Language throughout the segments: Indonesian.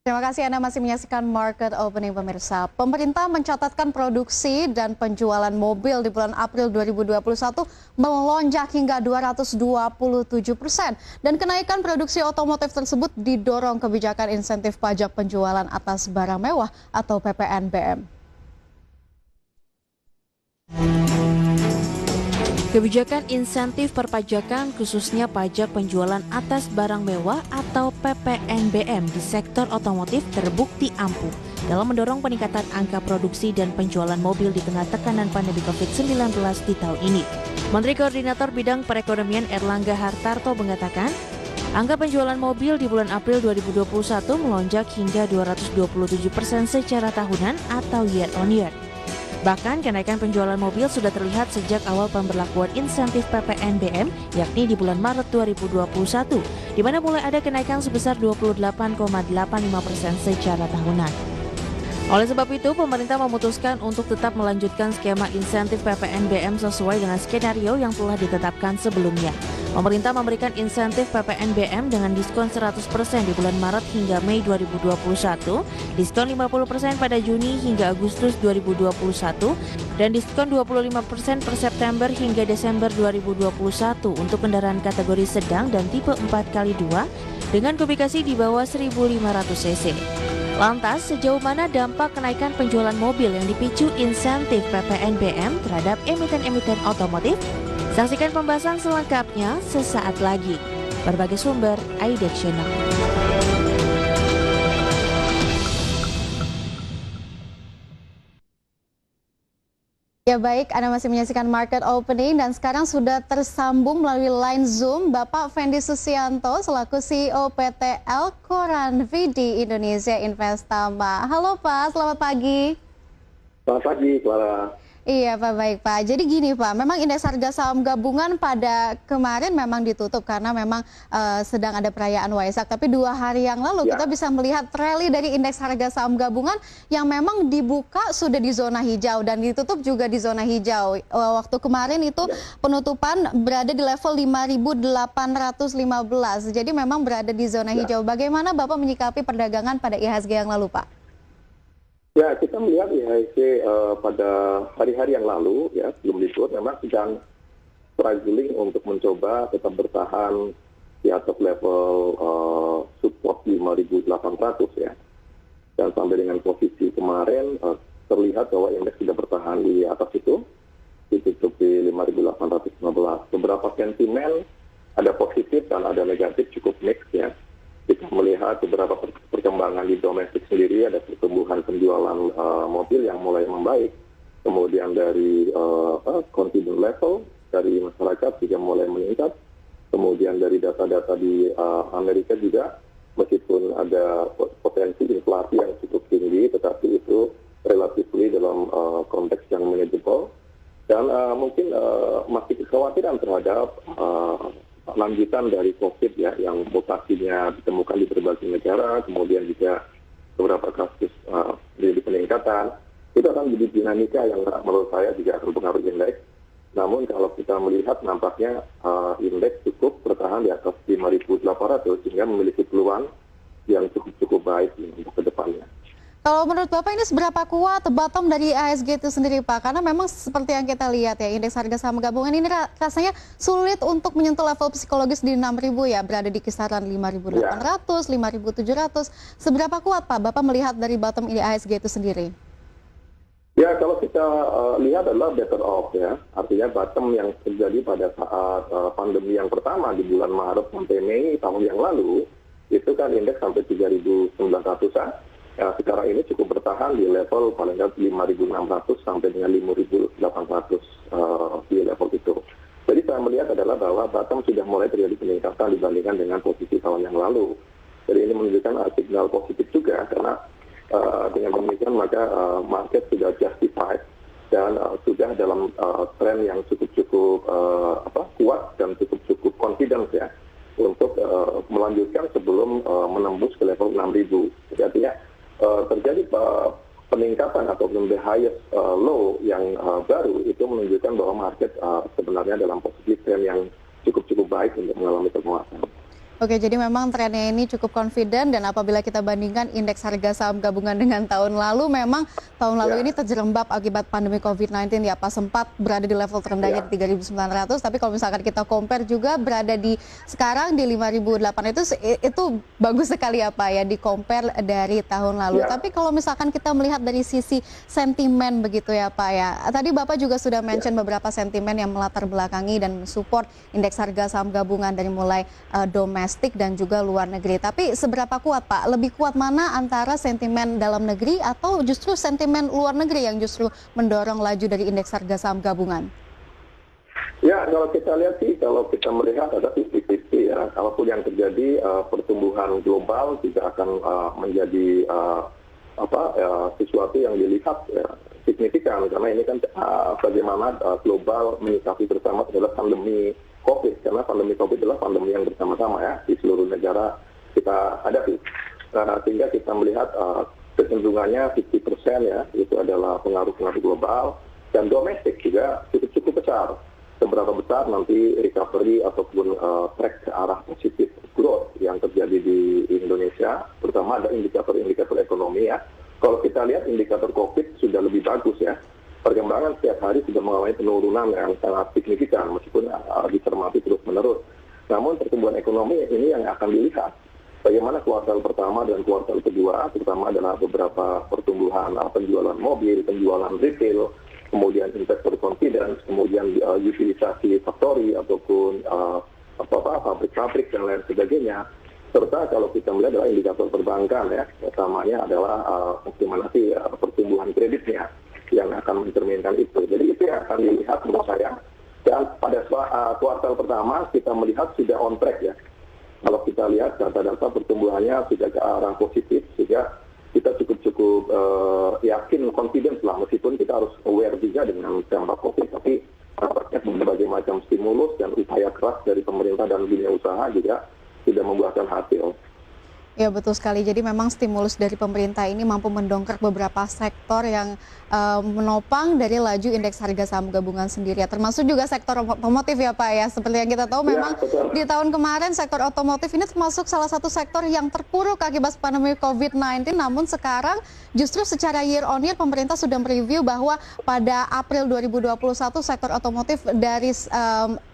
Terima kasih Anda masih menyaksikan Market Opening pemirsa. Pemerintah mencatatkan produksi dan penjualan mobil di bulan April 2021 melonjak hingga 227%. Dan kenaikan produksi otomotif tersebut didorong kebijakan insentif pajak penjualan atas barang mewah atau PPNBM. Kebijakan insentif perpajakan khususnya pajak penjualan atas barang mewah atau PPNBM di sektor otomotif terbukti ampuh dalam mendorong peningkatan angka produksi dan penjualan mobil di tengah tekanan pandemi COVID-19 di tahun ini. Menteri Koordinator Bidang Perekonomian Erlangga Hartarto mengatakan, angka penjualan mobil di bulan April 2021 melonjak hingga 227% secara tahunan atau year on year. Bahkan kenaikan penjualan mobil sudah terlihat sejak awal pemberlakuan insentif PPNBM, yakni di bulan Maret 2021, di mana mulai ada kenaikan sebesar 28,85% secara tahunan. Oleh sebab itu, pemerintah memutuskan untuk tetap melanjutkan skema insentif PPNBM sesuai dengan skenario yang telah ditetapkan sebelumnya. Pemerintah memberikan insentif PPNBM dengan diskon 100% di bulan Maret hingga Mei 2021, diskon 50% pada Juni hingga Agustus 2021, dan diskon 25% per September hingga Desember 2021 untuk kendaraan kategori sedang dan tipe 4x2 dengan kubikasi di bawah 1.500 cc. Lantas, sejauh mana dampak kenaikan penjualan mobil yang dipicu insentif PPNBM terhadap emiten-emiten otomotif? Saksikan pembahasan selengkapnya sesaat lagi. Berbagai sumber, IDEX Channel. Ya baik, Anda masih menyaksikan Market Opening dan sekarang sudah tersambung melalui line Zoom Bapak Fendi Susianto selaku CEO PT Elkoran Vidi Indonesia Investama. Halo Pak, selamat pagi. Selamat pagi, Clara. Iya Pak, baik Pak. Jadi gini Pak, memang indeks harga saham gabungan pada kemarin memang ditutup karena memang sedang ada perayaan Waisak. Tapi 2 hari yang lalu kita bisa melihat rally dari indeks harga saham gabungan yang memang dibuka sudah di zona hijau dan ditutup juga di zona hijau. Waktu kemarin itu penutupan berada di level 5.815. Jadi memang berada di zona hijau. Bagaimana Bapak menyikapi perdagangan pada IHSG yang lalu Pak? Ya, kita melihat IHSG pada hari-hari yang lalu, ya sebelum ditutup, memang sedang struggling untuk mencoba tetap bertahan di atas level support 5.800 ya. Dan sampai dengan posisi kemarin terlihat bahwa indeks sudah bertahan di atas itu, ditutup di 5.815. Beberapa sentimen ada positif dan ada negatif cukup mix ya. Kita melihat beberapa perkembangan di domestik sendiri, ada pertumbuhan penjualan mobil yang mulai membaik. Kemudian dari confidence level dari masyarakat juga mulai meningkat. Kemudian dari data-data di Amerika juga, meskipun ada potensi inflasi yang cukup tinggi, tetapi itu relatif dalam konteks yang manageable. Dan mungkin masih kekhawatiran terhadap lanjutan dari COVID ya, yang mutasinya ditemukan di berbagai negara, kemudian juga beberapa kasus di peningkatan, itu akan menjadi dinamika yang menurut saya juga akan mempengaruhi indeks. Namun kalau kita melihat nampaknya indeks cukup bertahan di atas 5.800 sehingga memiliki peluang yang cukup baik untuk ke depannya. Kalau menurut Bapak ini seberapa kuat bottom dari IHSG itu sendiri Pak? Karena memang seperti yang kita lihat ya, indeks harga saham gabungan ini rasanya sulit untuk menyentuh level psikologis di 6.000 ya, berada di kisaran 5.800, 5.700. Seberapa kuat Pak Bapak melihat dari bottom IHSG itu sendiri? Ya, kalau kita lihat adalah better off ya, artinya bottom yang terjadi pada saat pandemi yang pertama di bulan Maret sampai Mei tahun yang lalu, itu kan indeks sampai 3.900-an. Ya, sekarang ini cukup bertahan di level paling nggak 5.600 sampai dengan 5.800 di level itu. Jadi saya melihat adalah bahwa bottom sudah mulai terjadi peningkatan dibandingkan dengan posisi tahun yang lalu. Jadi ini menunjukkan signal positif juga karena dengan demikian maka market sudah justified dan sudah dalam tren yang cukup kuat dan cukup confidence ya untuk melanjutkan sebelum menembus ke level 6.000. Jadi artinya terjadi peningkatan atau the highest low yang baru itu menunjukkan bahwa market sebenarnya dalam posisi tren yang cukup baik untuk mengalami penguatan. Oke, jadi memang trennya ini cukup confident dan apabila kita bandingkan indeks harga saham gabungan dengan tahun lalu, memang tahun lalu ini terjerembab akibat pandemi COVID-19 ya, pas sempat berada di level terendahnya di 3.900, tapi kalau misalkan kita compare juga berada di sekarang di 5.008 itu bagus sekali ya Pak ya, di compare dari tahun lalu. Tapi kalau misalkan kita melihat dari sisi sentimen begitu ya Pak ya, tadi Bapak juga sudah mention beberapa sentimen yang melatar belakangi dan support indeks harga saham gabungan dari mulai domestik dan juga luar negeri. Tapi seberapa kuat Pak? Lebih kuat mana antara sentimen dalam negeri atau justru sentimen luar negeri yang justru mendorong laju dari indeks harga saham gabungan? Ya, kalau kita lihat sih, kalau kita melihat ada 50-50 ya. Kalaupun yang terjadi, pertumbuhan global juga akan menjadi sesuatu yang dilihat signifikan. Karena ini kan bagaimana global menyikapi bersama adalah pandemi COVID, karena pandemi COVID adalah pandemi yang bersama-sama ya di seluruh negara kita hadapi. Sehingga kita melihat kecenderungannya 50% ya, itu adalah pengaruh-pengaruh global, dan domestik juga cukup besar. Seberapa besar nanti recovery ataupun track ke arah positif growth yang terjadi di Indonesia, terutama ada indikator-indikator ekonomi ya. Kalau kita lihat indikator COVID sudah lebih bagus ya. Perkembangan setiap hari sudah mengalami penurunan yang sangat signifikan meskipun dicermati terus-menerus. Namun pertumbuhan ekonomi ini yang akan dilihat. Bagaimana kuartal pertama dan kuartal kedua, terutama adalah beberapa pertumbuhan penjualan mobil, penjualan retail, kemudian investor confidence, kemudian utilisasi factory ataupun pabrik-pabrik dan lain sebagainya. Serta kalau kita melihat adalah indikator perbankan ya, utamanya adalah optimalisasi pertumbuhan kreditnya yang akan mencerminkan itu. Jadi itu yang akan dilihat menurut saya. Dan pada kuartal pertama kita melihat sudah on track ya. Kalau kita lihat data-data pertumbuhannya sudah ke arah positif, sehingga kita cukup yakin, confidence lah, meskipun kita harus aware juga dengan dampak COVID. Tapi nampaknya berbagai macam stimulus dan upaya keras dari pemerintah dan dunia usaha juga sudah membuahkan hasil. Ya betul sekali, jadi memang stimulus dari pemerintah ini mampu mendongkrak beberapa sektor yang menopang dari laju indeks harga saham gabungan sendiri ya, termasuk juga sektor otomotif ya Pak ya. Seperti yang kita tahu memang di tahun kemarin sektor otomotif ini termasuk salah satu sektor yang terpuruk akibat pandemi COVID-19, namun sekarang justru secara year on year pemerintah sudah mereview bahwa pada April 2021 sektor otomotif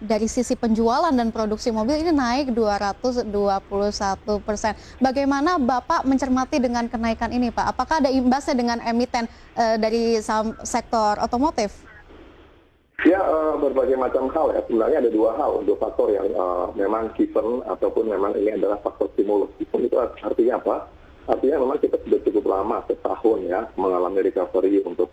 dari sisi penjualan dan produksi mobil ini naik 221%. Bagaimana Bapak mencermati dengan kenaikan ini Pak? Apakah ada imbasnya dengan emiten dari saham sektor otomotif? Ya, berbagai macam hal ya. Sebenarnya ada dua faktor yang memang given ataupun memang ini adalah faktor stimulus. Itu artinya apa? Artinya memang kita sudah cukup lama, setahun ya, mengalami recovery untuk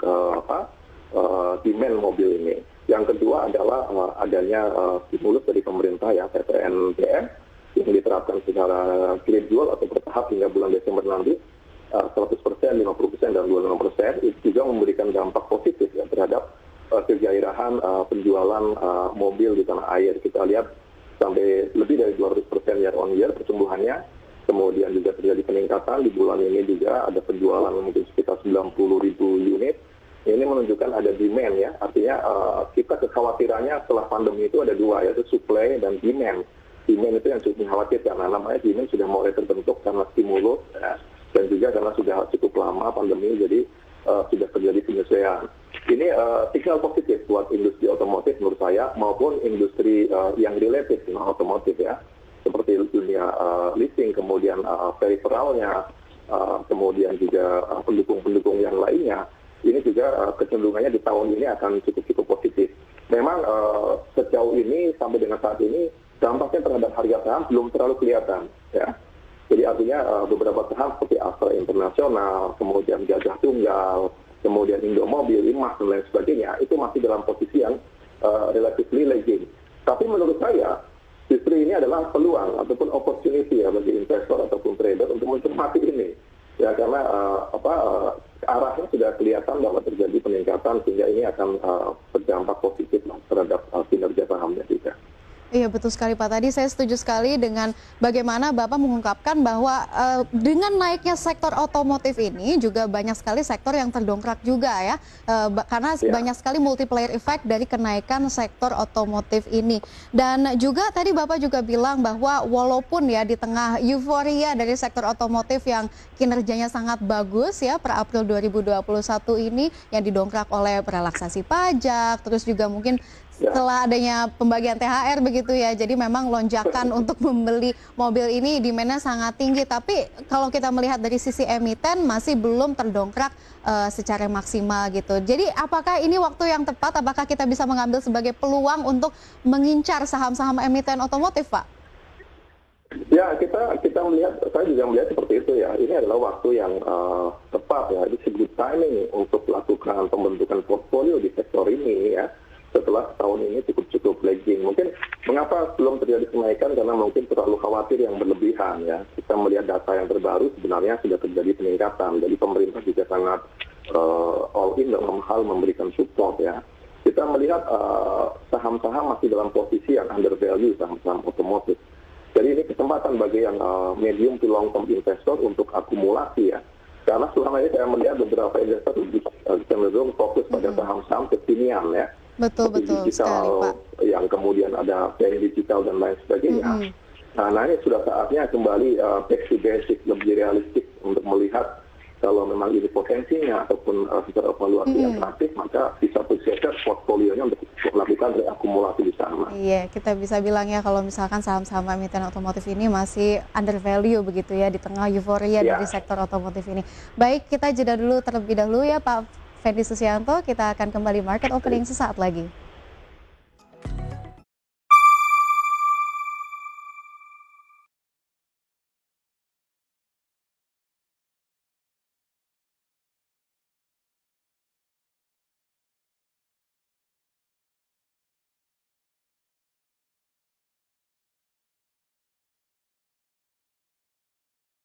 demand mobil ini. Yang kedua adalah adanya stimulus dari pemerintah ya, PPNBM, yang diterapkan secara gradual atau bertahap hingga bulan Desember nanti, 100%, 50%, dan 25%, itu juga memberikan dampak positif ya, terhadap kegairahan penjualan mobil di tanah air. Kita lihat sampai lebih dari 200% year on year pertumbuhannya, kemudian juga terjadi peningkatan di bulan ini juga ada penjualan mungkin sekitar 90.000 unit. Ini menunjukkan ada demand ya, artinya kita kekhawatirannya setelah pandemi itu ada dua, yaitu supply dan demand. Demand itu yang cukup mengkhawatirkan, karena namanya demand sudah mulai terbentuk karena stimulus ya, dan juga karena sudah cukup lama pandemi, jadi sudah terjadi penyesuaian. Ini signal positif buat industri otomotif menurut saya, maupun industri yang related dengan otomotif ya, seperti dunia leasing, kemudian periferalnya, kemudian juga pendukung-pendukung yang lainnya. Ini juga kecenderungannya di tahun ini akan cukup positif. Memang sejauh ini sampai dengan saat ini dampaknya terhadap harga saham belum terlalu kelihatan ya. Jadi artinya beberapa saham seperti Astra Internasional, kemudian Gajah Tunggal, kemudian Indomobil, Imas, dan lain sebagainya, itu masih dalam posisi yang relatively lagging. Tapi menurut saya justru ini adalah peluang ataupun opportunity ya bagi investor ataupun trader untuk mencermati ini. Ya, karena arahnya sudah kelihatan bahwa terjadi peningkatan, sehingga ini akan berdampak positif terhadap kinerja sahamnya juga. Iya betul sekali Pak. Tadi saya setuju sekali dengan bagaimana Bapak mengungkapkan bahwa dengan naiknya sektor otomotif ini juga banyak sekali sektor yang terdongkrak juga ya. Karena Ya. banyak sekali multiplier effect dari kenaikan sektor otomotif ini. Dan juga tadi Bapak juga bilang bahwa walaupun ya di tengah euforia dari sektor otomotif yang kinerjanya sangat bagus ya per April 2021 ini yang didongkrak oleh relaksasi pajak, terus juga mungkin Ya. setelah adanya pembagian THR begitu ya, jadi memang lonjakan untuk membeli mobil ini demand-nya sangat tinggi. Tapi kalau kita melihat dari sisi emiten masih belum terdongkrak secara maksimal gitu. Jadi apakah ini waktu yang tepat? Apakah kita bisa mengambil sebagai peluang untuk mengincar saham-saham emiten otomotif, Pak? Ya, kita melihat, saya juga melihat seperti itu ya. Ini adalah waktu yang tepat ya. It's a good timing untuk melakukan pembentukan portfolio di sektor ini ya. Setelah tahun ini cukup lagging. Mungkin mengapa belum terjadi kenaikan karena mungkin terlalu khawatir yang berlebihan ya. Kita melihat data yang terbaru sebenarnya sudah terjadi peningkatan. Jadi pemerintah juga sangat all in dalam hal memberikan support ya. Kita melihat saham-saham masih dalam posisi yang undervalue, saham-saham otomotif. Jadi ini kesempatan bagi yang medium to long term investor untuk akumulasi ya. Karena selama ini saya melihat beberapa investor cenderung fokus pada saham-saham kekinian ya. Betul sekali, Digital, Pak. yang kemudian ada bank digital dan lain sebagainya. Nah, ini sudah saatnya kembali back to basic, lebih realistik untuk melihat kalau memang ini potensinya ataupun secara evaluasi yang aktif, maka bisa bergeser portfolionya untuk melakukan reakumulasi di sana. Iya, kita bisa bilang ya kalau misalkan saham-saham emiten otomotif ini masih undervalue begitu ya di tengah euforia Ya. dari sektor otomotif ini. Baik, kita jeda dulu terlebih dahulu ya Pak Fendi Susianto, kita akan kembali market opening sesaat lagi.